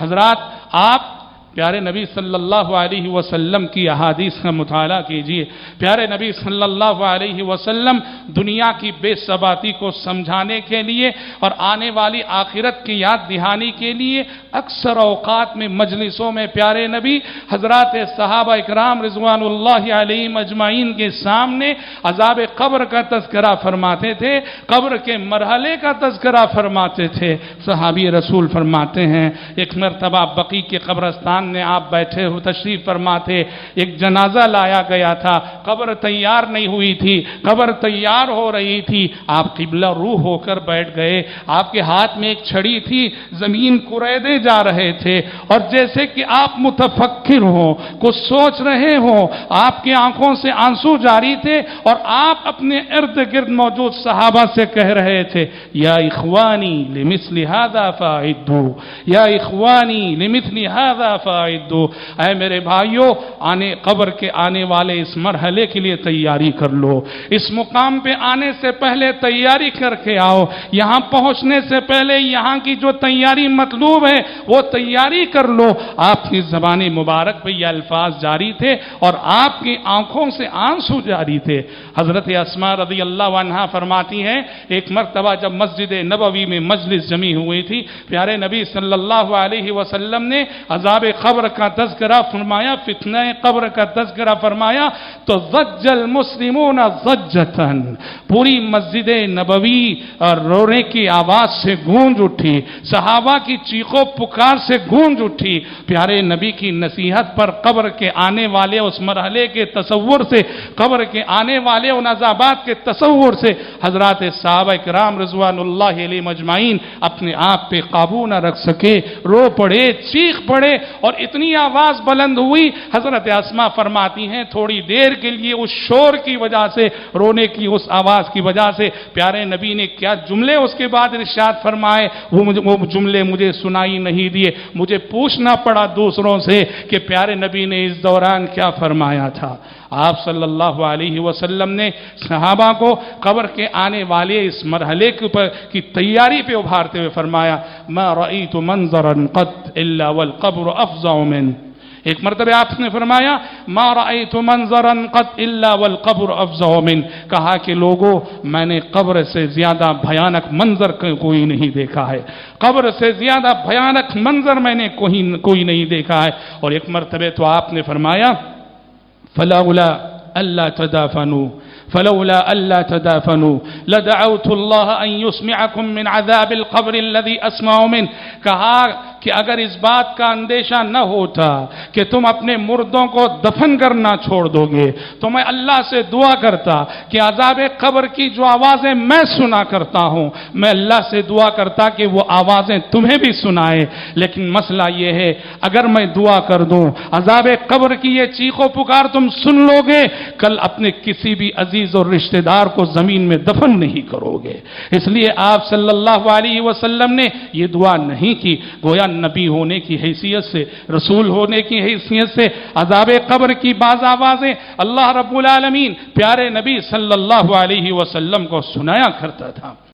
حضرات آپ پیارے نبی صلی اللہ علیہ وسلم کی احادیث کا مطالعہ کیجئے۔ پیارے نبی صلی اللہ علیہ وسلم دنیا کی بے ثباتی کو سمجھانے کے لیے اور آنے والی آخرت کی یاد دہانی کے لیے اکثر اوقات میں مجلسوں میں پیارے نبی حضرات صحابہ اکرام رضوان اللہ علیہم اجمعین کے سامنے عذاب قبر کا تذکرہ فرماتے تھے، قبر کے مرحلے کا تذکرہ فرماتے تھے۔ صحابی رسول فرماتے ہیں ایک مرتبہ بقیع کے قبرستان میں آپ بیٹھے ہو تشریف فرما تھے، ایک جنازہ لایا گیا تھا، قبر تیار نہیں ہوئی تھی، قبر تیار ہو رہی تھی، آپ قبلہ روح ہو کر بیٹھ گئے، آپ کے ہاتھ میں ایک چھڑی تھی، زمین کریدے جا رہے تھے، اور جیسے کہ آپ متفکر ہوں، کچھ سوچ رہے ہوں، آپ کی آنکھوں سے آنسو جاری تھے، اور آپ اپنے ارد گرد موجود صحابہ سے کہہ رہے تھے یا اخوانی لمثل هذا فاعدوا، یا اخوانی لمثل هذا فاعدوا، اے میرے بھائیو قبر کے آنے والے اس مرحلے کے لیے تیاری کر لو، اس مقام پہ آنے سے پہلے تیاری کر کے آؤ، یہاں پہنچنے سے پہلے یہاں کی جو تیاری مطلوب ہے وہ تیاری کر لو۔ آپ کی زبان مبارک پہ یہ الفاظ جاری تھے اور آپ کی آنکھوں سے آنسو جاری تھے۔ حضرت اسماء رضی اللہ عنہا فرماتی ہیں ایک مرتبہ جب مسجد نبوی میں مجلس جمی ہوئی تھی، پیارے نبی صلی اللہ علیہ وسلم نے عذاب قبر کا تذکرہ فرمایا، فتنہ قبر کا تذکرہ فرمایا تو ضج المسلمون ضجتاً، پوری مسجد نبوی اور رونے کی آواز سے گونج اٹھی، صحابہ کی چیخو پکار سے گونج اٹھی۔ پیارے نبی کی نصیحت پر قبر کے آنے والے اس مرحلے کے تصور سے، قبر کے آنے والے ان عذابات کے تصور سے حضرات صحابہ کرام رضوان اللہ علیہ مجمعین اپنے آپ پہ قابو نہ رکھ سکے، رو پڑے، چیخ پڑے، اور اتنی آواز بلند ہوئی، حضرت اسماء فرماتی ہیں تھوڑی دیر کے لیے اس شور کی وجہ سے، رونے کی اس آواز کی وجہ سے پیارے نبی نے کیا جملے اس کے بعد ارشاد فرمائے وہ جملے مجھے سنائی نہیں دیے، مجھے پوچھنا پڑا دوسروں سے کہ پیارے نبی نے اس دوران کیا فرمایا تھا۔ آپ صلی اللہ علیہ وسلم نے صحابہ کو قبر کے آنے والے اس مرحلے کی تیاری پہ ابھارتے ہوئے فرمایا ما رأیت منظرا قط الا والقبر افظع منه۔ ایک مرتبہ آپ نے فرمایا ما رأیت منظرا قط الا والقبر افظع منه، کہا کہ لوگوں میں نے قبر سے زیادہ بھیانک منظر کوئی نہیں دیکھا ہے، قبر سے زیادہ بھیانک منظر میں نے کوئی نہیں دیکھا ہے۔ اور ایک مرتبہ تو آپ نے فرمایا فلولا الا تدافنوا فلولا الا تدافنوا لدعوت الله ان يسمعكم من عذاب القبر الذي اسمع منه، کہا کہ اگر اس بات کا اندیشہ نہ ہوتا کہ تم اپنے مردوں کو دفن کرنا چھوڑ دو گے تو میں اللہ سے دعا کرتا کہ عذاب قبر کی جو آوازیں میں سنا کرتا ہوں میں اللہ سے دعا کرتا کہ وہ آوازیں تمہیں بھی سنائے، لیکن مسئلہ یہ ہے اگر میں دعا کر دوں عذاب قبر کی یہ چیخ و پکار تم سن لو گے، کل اپنے کسی بھی عزیز اور رشتہ دار کو زمین میں دفن نہیں کرو گے۔ اس لیے آپ صلی اللہ علیہ وسلم نے یہ دعا نہیں کی، گویا نبی ہونے کی حیثیت سے، رسول ہونے کی حیثیت سے عذاب قبر کی بعض آوازیں اللہ رب العالمین پیارے نبی صلی اللہ علیہ وسلم کو سنایا کرتا تھا۔